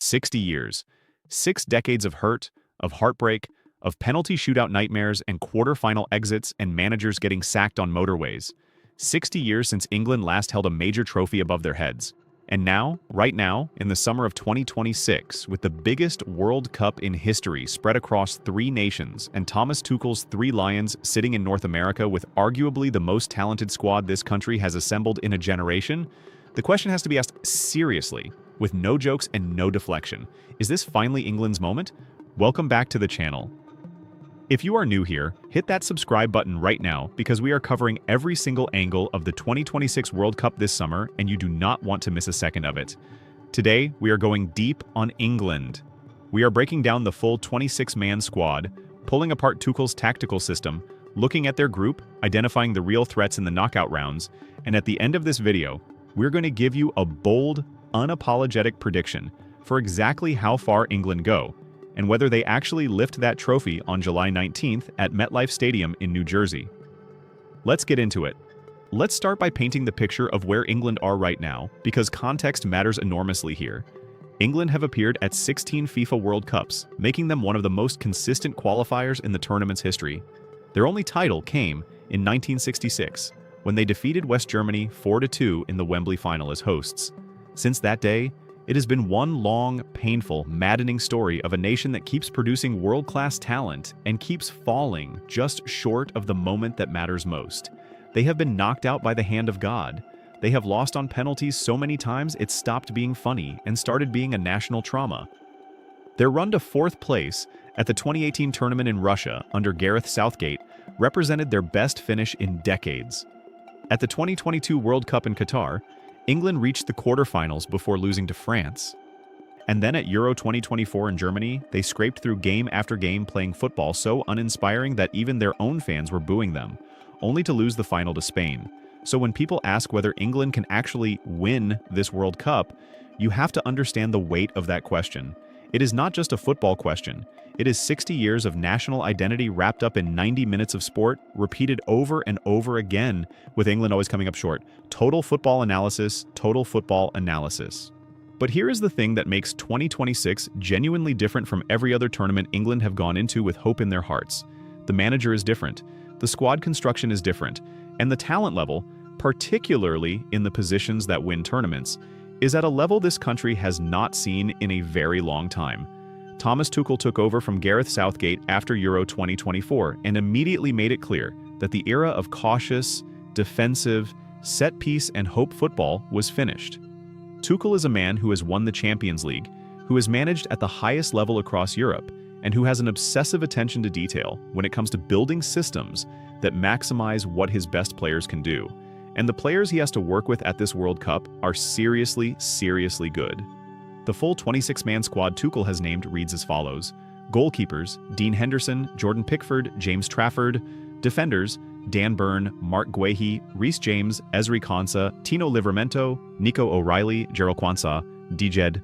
60 years. 6 decades of hurt, of heartbreak, of penalty shootout nightmares and quarter-final exits and managers getting sacked on motorways. 60 years since England last held a major trophy above their heads. And now, right now, in the summer of 2026, with the biggest World Cup in history spread across 3 nations and Thomas Tuchel's 3 Lions sitting in North America with arguably the most talented squad this country has assembled in a generation, the question has to be asked seriously, with no jokes and no deflection. Is this finally England's moment? Welcome back to the channel. If you are new here, hit that subscribe button right now because we are covering every single angle of the 2026 World Cup this summer and you do not want to miss a second of it. Today, we are going deep on England. We are breaking down the full 26-man squad, pulling apart Tuchel's tactical system, looking at their group, identifying the real threats in the knockout rounds, and at the end of this video, we're going to give you a bold, unapologetic prediction for exactly how far England go, and whether they actually lift that trophy on July 19th at MetLife Stadium in New Jersey. Let's get into it. Let's start by painting the picture of where England are right now, because context matters enormously here. England have appeared at 16 FIFA World Cups, making them one of the most consistent qualifiers in the tournament's history. Their only title came in 1966, when they defeated West Germany 4-2 in the Wembley final as hosts. Since that day, it has been one long, painful, maddening story of a nation that keeps producing world-class talent and keeps falling just short of the moment that matters most. They have been knocked out by the hand of God. They have lost on penalties so many times it stopped being funny and started being a national trauma. Their run to 4th place at the 2018 tournament in Russia under Gareth Southgate represented their best finish in decades. At the 2022 World Cup in Qatar, England reached the quarterfinals before losing to France. And then at Euro 2024 in Germany, they scraped through game after game playing football so uninspiring that even their own fans were booing them, only to lose the final to Spain. So when people ask whether England can actually win this World Cup, you have to understand the weight of that question. It is not just a football question. It is 60 years of national identity wrapped up in 90 minutes of sport, repeated over and over again, with England always coming up short. Total football analysis, total football analysis. But here is the thing that makes 2026 genuinely different from every other tournament England have gone into with hope in their hearts. The manager is different, the squad construction is different, and the talent level, particularly in the positions that win tournaments, is at a level this country has not seen in a very long time. Thomas Tuchel took over from Gareth Southgate after Euro 2024 and immediately made it clear that the era of cautious, defensive, set-piece and hope football was finished. Tuchel is a man who has won the Champions League, who has managed at the highest level across Europe, and who has an obsessive attention to detail when it comes to building systems that maximize what his best players can do. And the players he has to work with at this World Cup are seriously, seriously good. The full 26-man squad Tuchel has named reads as follows. Goalkeepers, Dean Henderson, Jordan Pickford, James Trafford. Defenders, Dan Burn, Mark Guehi, Reece James, Ezri Konsa, Tino Livramento, Nico O'Reilly, Gerald Quansah, Djed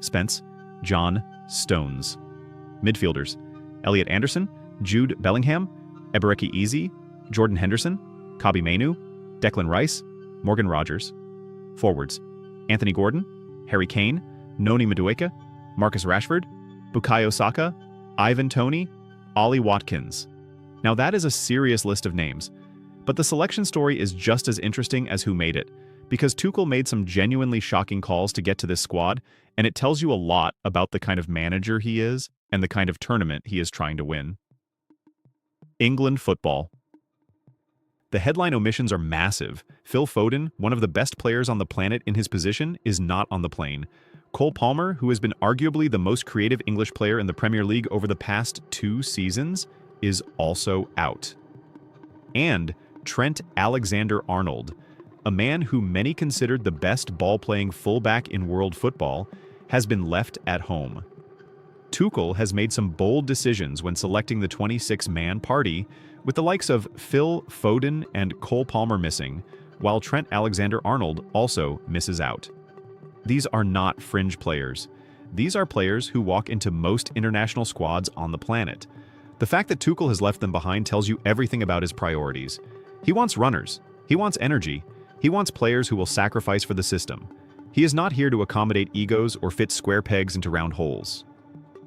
Spence, John Stones. Midfielders, Elliot Anderson, Jude Bellingham, Ebereki Eze, Jordan Henderson, Kobbie Mainoo, Declan Rice, Morgan Rogers. Forwards, Anthony Gordon, Harry Kane, Noni Madueke, Marcus Rashford, Bukayo Saka, Ivan Toney, Ollie Watkins. Now that is a serious list of names, but the selection story is just as interesting as who made it, because Tuchel made some genuinely shocking calls to get to this squad, and it tells you a lot about the kind of manager he is and the kind of tournament he is trying to win. England football. The headline omissions are massive. Phil Foden, one of the best players on the planet in his position, is not on the plane. Cole Palmer, who has been arguably the most creative English player in the Premier League over the past 2 seasons, is also out. And Trent Alexander-Arnold, a man who many considered the best ball-playing fullback in world football, has been left at home. Tuchel has made some bold decisions when selecting the 26-man party, with the likes of Phil Foden and Cole Palmer missing, while Trent Alexander-Arnold also misses out. These are not fringe players. These are players who walk into most international squads on the planet. The fact that Tuchel has left them behind tells you everything about his priorities. He wants runners. He wants energy. He wants players who will sacrifice for the system. He is not here to accommodate egos or fit square pegs into round holes.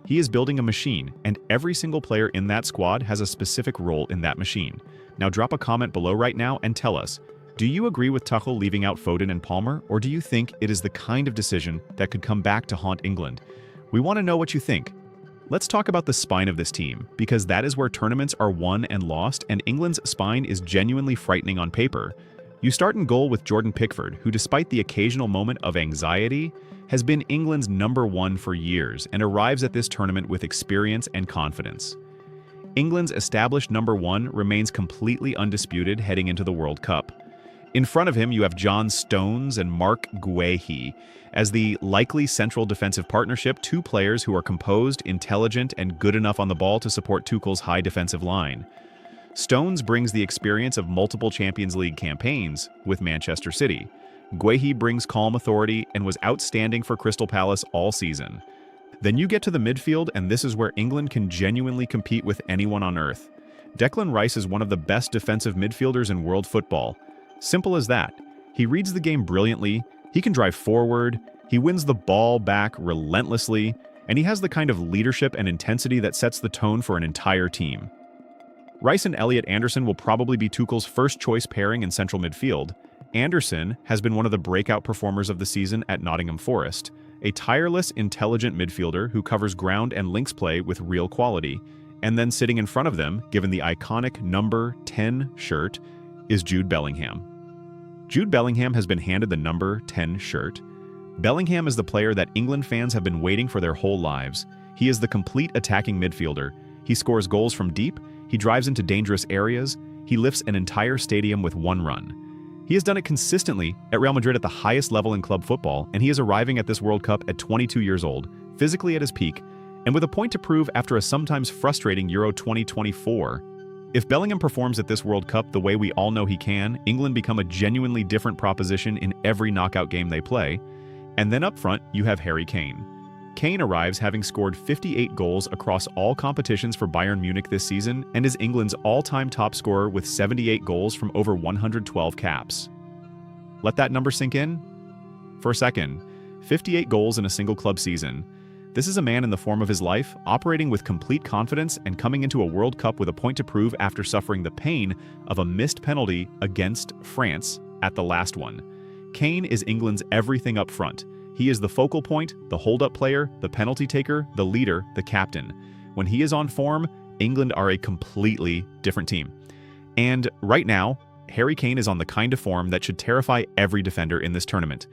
He is building a machine, and every single player in that squad has a specific role in that machine. Now drop a comment below right now and tell us, do you agree with Tuchel leaving out Foden and Palmer, or do you think it is the kind of decision that could come back to haunt England? We want to know what you think. Let's talk about the spine of this team, because that is where tournaments are won and lost, and England's spine is genuinely frightening on paper. You start in goal with Jordan Pickford, who despite the occasional moment of anxiety, has been England's #1 for years and arrives at this tournament with experience and confidence. England's established #1 remains completely undisputed heading into the World Cup. In front of him, you have John Stones and Mark Guehi as the likely central defensive partnership, two players who are composed, intelligent, and good enough on the ball to support Tuchel's high defensive line. Stones brings the experience of multiple Champions League campaigns with Manchester City. Guehi brings calm authority and was outstanding for Crystal Palace all season. Then you get to the midfield, and this is where England can genuinely compete with anyone on earth. Declan Rice is one of the best defensive midfielders in world football. Simple as that. He reads the game brilliantly, he can drive forward, he wins the ball back relentlessly, and he has the kind of leadership and intensity that sets the tone for an entire team. Rice and Elliot Anderson will probably be Tuchel's first choice pairing in central midfield. Anderson has been one of the breakout performers of the season at Nottingham Forest, a tireless, intelligent midfielder who covers ground and links play with real quality. And then sitting in front of them, given the iconic number 10 shirt, is Jude Bellingham. Jude Bellingham has been handed the number 10 shirt. Bellingham is the player that England fans have been waiting for their whole lives. He is the complete attacking midfielder. He scores goals from deep, he drives into dangerous areas, he lifts an entire stadium with one run. He has done it consistently at Real Madrid at the highest level in club football, and he is arriving at this World Cup at 22 years old, physically at his peak, and with a point to prove after a sometimes frustrating Euro 2024. If Bellingham performs at this World Cup the way we all know he can, England become a genuinely different proposition in every knockout game they play. And then up front, you have Harry Kane. Kane arrives having scored 58 goals across all competitions for Bayern Munich this season and is England's all-time top scorer with 78 goals from over 112 caps. Let that number sink in for a second. 58 goals in a single club season. This is a man in the form of his life, operating with complete confidence and coming into a World Cup with a point to prove after suffering the pain of a missed penalty against France at the last one. Kane is England's everything up front. He is the focal point, the hold-up player, the penalty taker, the leader, the captain. When he is on form, England are a completely different team. And right now, Harry Kane is on the kind of form that should terrify every defender in this tournament.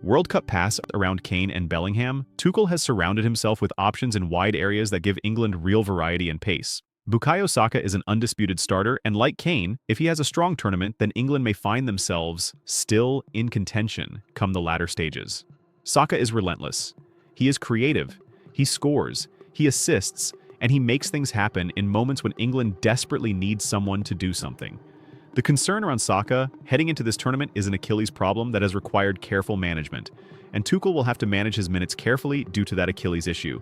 World Cup pass around Kane and Bellingham, Tuchel has surrounded himself with options in wide areas that give England real variety and pace. Bukayo Saka is an undisputed starter, and like Kane, if he has a strong tournament, then England may find themselves still in contention come the latter stages. Saka is relentless. He is creative. He scores. He assists. And he makes things happen in moments when England desperately needs someone to do something. The concern around Saka heading into this tournament is an Achilles problem that has required careful management, and Tuchel will have to manage his minutes carefully due to that Achilles issue.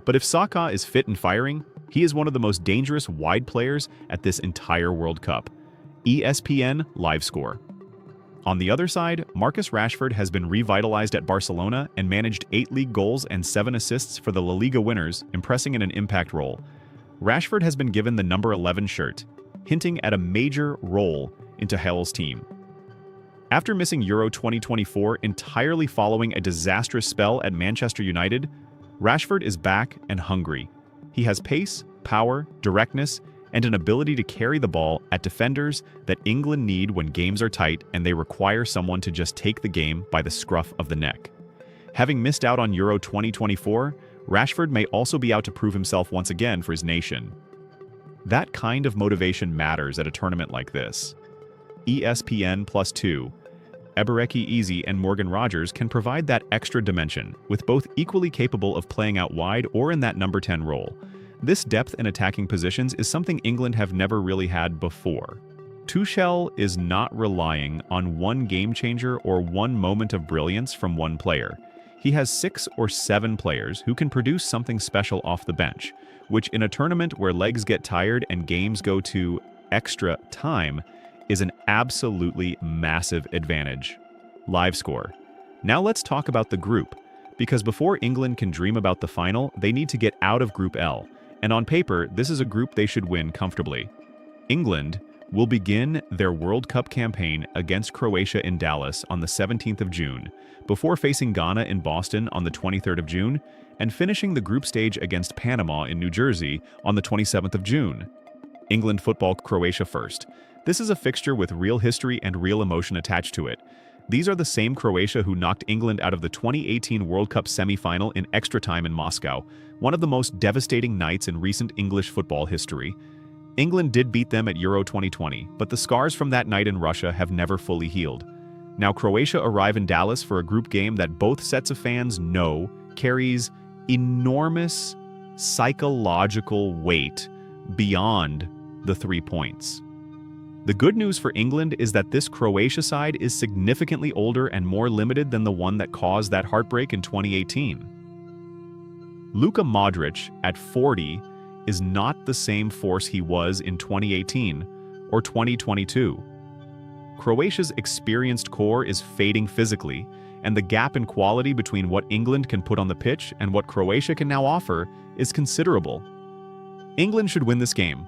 But if Saka is fit and firing, he is one of the most dangerous wide players at this entire World Cup. ESPN Live Score. On the other side, Marcus Rashford has been revitalized at Barcelona and managed 8 league goals and 7 assists for the La Liga winners, impressing in an impact role. Rashford has been given the number 11 shirt, hinting at a major role in Tuchel's team. After missing Euro 2024 entirely following a disastrous spell at Manchester United, Rashford is back and hungry. He has pace, power, directness, and an ability to carry the ball at defenders that England need when games are tight and they require someone to just take the game by the scruff of the neck. Having missed out on Euro 2024, Rashford may also be out to prove himself once again for his nation. That kind of motivation matters at a tournament like this. ESPN +2. Ebereki Eze and Morgan Rogers can provide that extra dimension, with both equally capable of playing out wide or in that number 10 role. This depth in attacking positions is something England have never really had before. Tuchel is not relying on one game changer or one moment of brilliance from one player. He has 6 or 7 players who can produce something special off the bench, which in a tournament where legs get tired and games go to extra time is an absolutely massive advantage. Live score. Now let's talk about the group, because before England can dream about the final, they need to get out of Group L, and on paper, this is a group they should win comfortably. England will begin their World Cup campaign against Croatia in Dallas on the 17th of June, before facing Ghana in Boston on the 23rd of June, and finishing the group stage against Panama in New Jersey on the 27th of June. England football Croatia first. This is a fixture with real history and real emotion attached to it. These are the same Croatia who knocked England out of the 2018 World Cup semi-final in extra time in Moscow, one of the most devastating nights in recent English football history. England did beat them at Euro 2020, but the scars from that night in Russia have never fully healed. Now Croatia arrive in Dallas for a group game that both sets of fans know carries enormous psychological weight beyond the 3 points. The good news for England is that this Croatia side is significantly older and more limited than the one that caused that heartbreak in 2018. Luka Modric, at 40, is not the same force he was in 2018 or 2022. Croatia's experienced core is fading physically, and the gap in quality between what England can put on the pitch and what Croatia can now offer is considerable. England should win this game.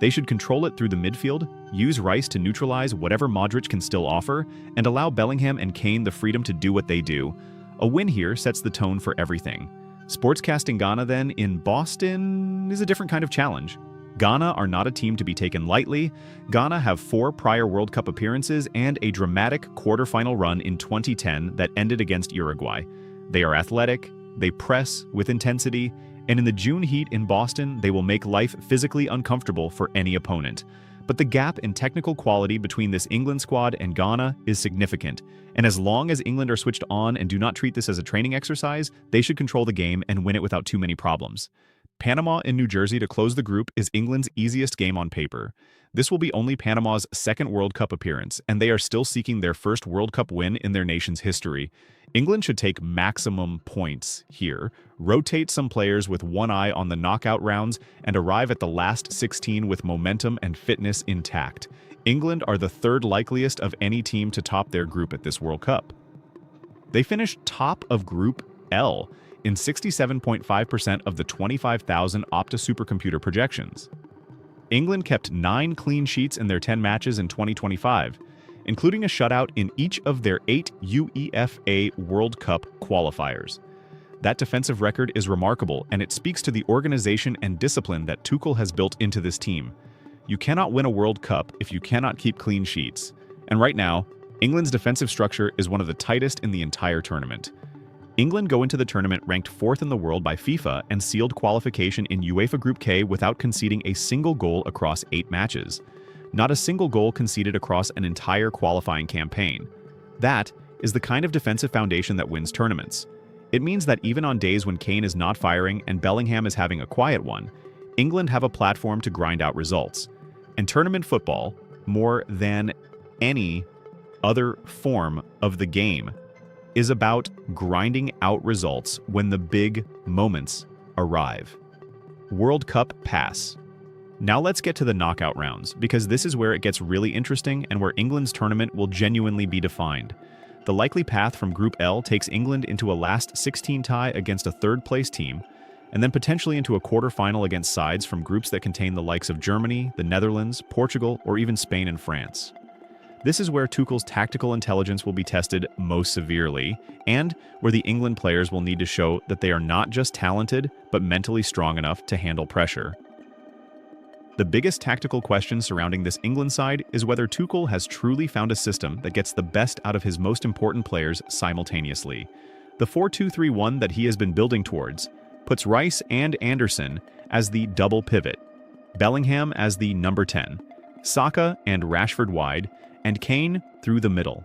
They should control it through the midfield, use Rice to neutralize whatever Modric can still offer, and allow Bellingham and Kane the freedom to do what they do. A win here sets the tone for everything. Sportscasting Ghana then in Boston is a different kind of challenge. Ghana are not a team to be taken lightly. Ghana have 4 prior World Cup appearances and a dramatic quarterfinal run in 2010 that ended against Uruguay. They are athletic, they press with intensity, and in the June heat in Boston, they will make life physically uncomfortable for any opponent. But the gap in technical quality between this England squad and Ghana is significant, and as long as England are switched on and do not treat this as a training exercise, they should control the game and win it without too many problems. Panama in New Jersey to close the group is England's easiest game on paper. This will be only Panama's second World Cup appearance, and they are still seeking their first World Cup win in their nation's history. England should take maximum points here, rotate some players with one eye on the knockout rounds, and arrive at the last 16 with momentum and fitness intact. England are the third likeliest of any team to top their group at this World Cup. They finished top of Group L in 67.5% of the 25,000 Opta supercomputer projections. England kept 9 clean sheets in their 10 matches in 2025, including a shutout in each of their 8 UEFA World Cup qualifiers. That defensive record is remarkable, and it speaks to the organization and discipline that Tuchel has built into this team. You cannot win a World Cup if you cannot keep clean sheets. And right now, England's defensive structure is one of the tightest in the entire tournament. England go into the tournament ranked 4th in the world by FIFA and sealed qualification in UEFA Group K without conceding a single goal across 8 matches. Not a single goal conceded across an entire qualifying campaign. That is the kind of defensive foundation that wins tournaments. It means that even on days when Kane is not firing and Bellingham is having a quiet one, England have a platform to grind out results. And tournament football, more than any other form of the game, is about grinding out results when the big moments arrive. World Cup pass. Now let's get to the knockout rounds, because this is where it gets really interesting and where England's tournament will genuinely be defined. The likely path from Group L takes England into a last 16 tie against a third-place team, and then potentially into a quarterfinal against sides from groups that contain the likes of Germany, the Netherlands, Portugal, or even Spain and France. This is where Tuchel's tactical intelligence will be tested most severely, and where the England players will need to show that they are not just talented, but mentally strong enough to handle pressure. The biggest tactical question surrounding this England side is whether Tuchel has truly found a system that gets the best out of his most important players simultaneously. The 4-2-3-1 that he has been building towards puts Rice and Anderson as the double pivot, Bellingham as the number 10, Saka and Rashford wide, and Kane through the middle.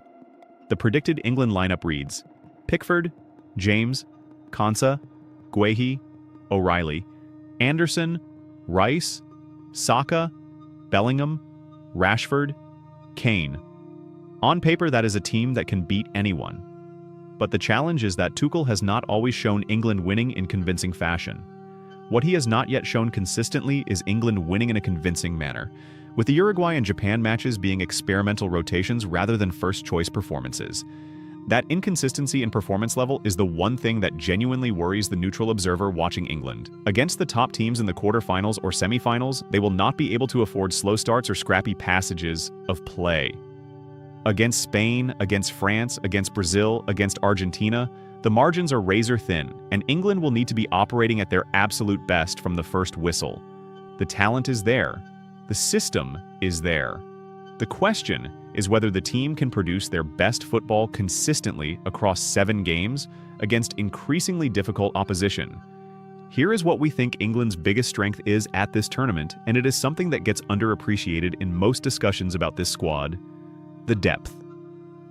The predicted England lineup reads: Pickford, James, Konsa, Guehi, O'Reilly, Anderson, Rice, Saka, Bellingham, Rashford, Kane. On paper, that is a team that can beat anyone. But the challenge is that Tuchel has not always shown England winning in convincing fashion. What he has not yet shown consistently is England winning in a convincing manner, with the Uruguay and Japan matches being experimental rotations rather than first-choice performances. That inconsistency in performance level is the one thing that genuinely worries the neutral observer watching England. Against the top teams in the quarterfinals or semifinals, they will not be able to afford slow starts or scrappy passages of play. Against Spain, against France, against Brazil, against Argentina, the margins are razor thin, and England will need to be operating at their absolute best from the first whistle. The talent is there. The system is there. The question is whether the team can produce their best football consistently across 7 games against increasingly difficult opposition. Here is what we think England's biggest strength is at this tournament, and it is something that gets underappreciated in most discussions about this squad: the depth.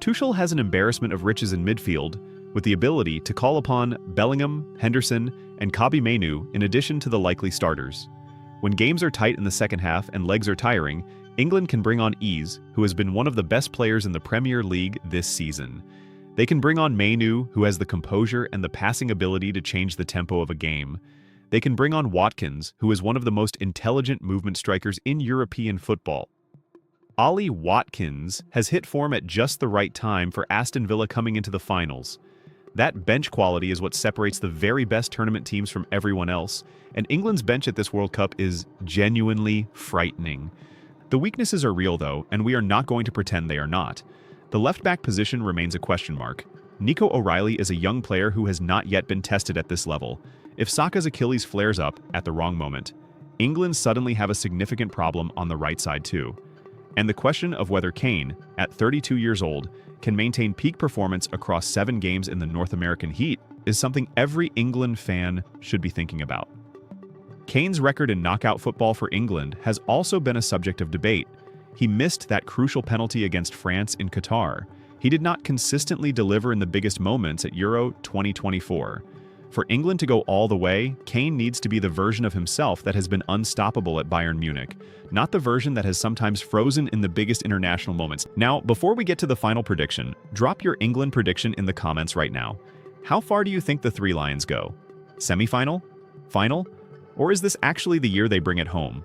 Tuchel has an embarrassment of riches in midfield, with the ability to call upon Bellingham, Henderson, and Kobbie Mainoo in addition to the likely starters. When games are tight in the second half and legs are tiring, England can bring on Ease, who has been one of the best players in the Premier League this season. They can bring on Mainoo, who has the composure and the passing ability to change the tempo of a game. They can bring on Watkins, who is one of the most intelligent movement strikers in European football. Ollie Watkins has hit form at just the right time for Aston Villa coming into the finals. That bench quality is what separates the very best tournament teams from everyone else, and England's bench at this World Cup is genuinely frightening. The weaknesses are real though, and we are not going to pretend they are not. The left-back position remains a question mark. Nico O'Reilly is a young player who has not yet been tested at this level. If Saka's Achilles flares up at the wrong moment, England suddenly have a significant problem on the right side too. And the question of whether Kane, at 32 years old, can maintain peak performance across 7 games in the North American heat is something every England fan should be thinking about. Kane's record in knockout football for England has also been a subject of debate. He missed that crucial penalty against France in Qatar. He did not consistently deliver in the biggest moments at Euro 2024. For England to go all the way, Kane needs to be the version of himself that has been unstoppable at Bayern Munich, not the version that has sometimes frozen in the biggest international moments. Now, before we get to the final prediction, drop your England prediction in the comments right now. How far do you think the Three Lions go? Semi-final? Final? Or is this actually the year they bring it home?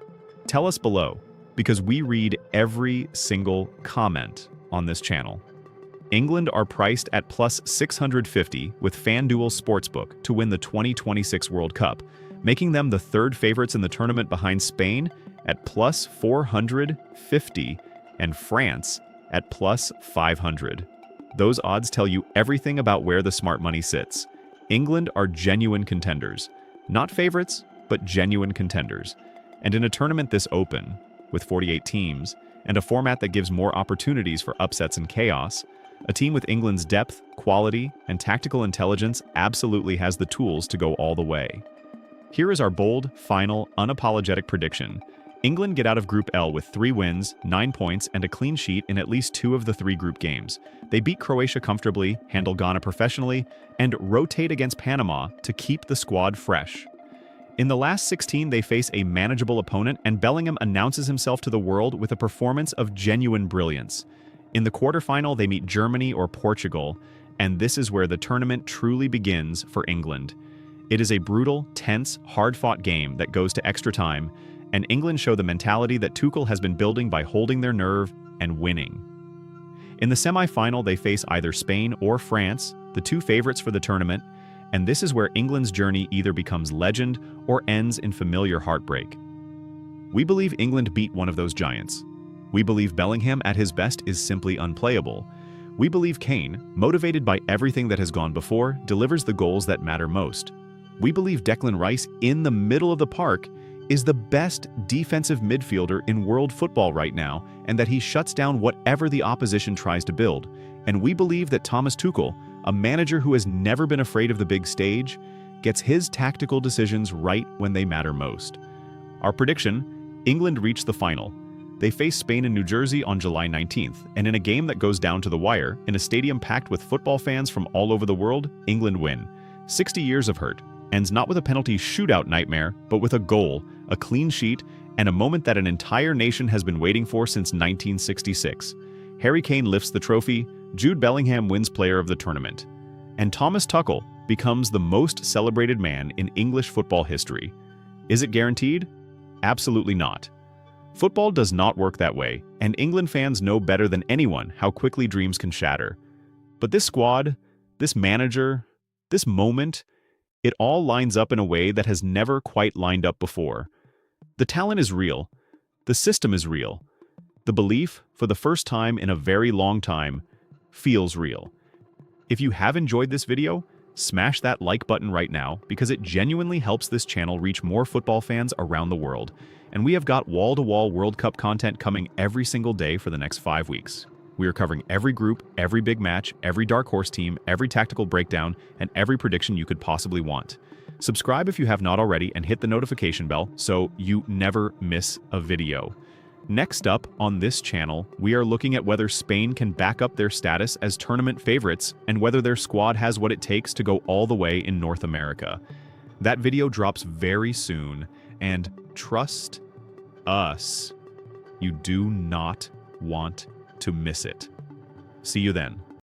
Tell us below, because we read every single comment on this channel. England are priced at plus 650 with FanDuel Sportsbook to win the 2026 World Cup, making them the 3rd favorites in the tournament behind Spain at plus 450 and France at plus 500. Those odds tell you everything about where the smart money sits. England are genuine contenders. Not favorites, but genuine contenders. And in a tournament this open, with 48 teams, and a format that gives more opportunities for upsets and chaos, a team with England's depth, quality, and tactical intelligence absolutely has the tools to go all the way. Here is our bold, final, unapologetic prediction. England get out of Group L with 3 wins, 9 points, and a clean sheet in at least 2 of the 3 group games. They beat Croatia comfortably, handle Ghana professionally, and rotate against Panama to keep the squad fresh. In the last 16, they face a manageable opponent, and Bellingham announces himself to the world with a performance of genuine brilliance. In the quarterfinal, they meet Germany or Portugal, and this is where the tournament truly begins for England. It is a brutal, tense, hard-fought game that goes to extra time, and England show the mentality that Tuchel has been building by holding their nerve and winning. In the semi-final, they face either Spain or France, the 2 favorites for the tournament, and this is where England's journey either becomes legend or ends in familiar heartbreak. We believe England beat one of those giants. We believe Bellingham at his best is simply unplayable. We believe Kane, motivated by everything that has gone before, delivers the goals that matter most. We believe Declan Rice, in the middle of the park, is the best defensive midfielder in world football right now, and that he shuts down whatever the opposition tries to build. And we believe that Thomas Tuchel, a manager who has never been afraid of the big stage, gets his tactical decisions right when they matter most. Our prediction: England reach the final. They face Spain in New Jersey on July 19th, and in a game that goes down to the wire, in a stadium packed with football fans from all over the world, England win. 60 years of hurt ends not with a penalty shootout nightmare, but with a goal, a clean sheet, and a moment that an entire nation has been waiting for since 1966. Harry Kane lifts the trophy, Jude Bellingham wins Player of the Tournament, and Thomas Tuchel becomes the most celebrated man in English football history. Is it guaranteed? Absolutely not. Football does not work that way, and England fans know better than anyone how quickly dreams can shatter. But this squad, this manager, this moment, it all lines up in a way that has never quite lined up before. The talent is real. The system is real. The belief, for the first time in a very long time, feels real. If you have enjoyed this video, smash that like button right now because it genuinely helps this channel reach more football fans around the world. And we have got wall-to-wall World Cup content coming every single day for the next 5 weeks. We are covering every group, every big match, every dark horse team, every tactical breakdown, and every prediction you could possibly want. Subscribe if you have not already and hit the notification bell so you never miss a video. Next up on this channel, we are looking at whether Spain can back up their status as tournament favorites and whether their squad has what it takes to go all the way in North America. That video drops very soon, and trust us, you do not want to miss it. See you then.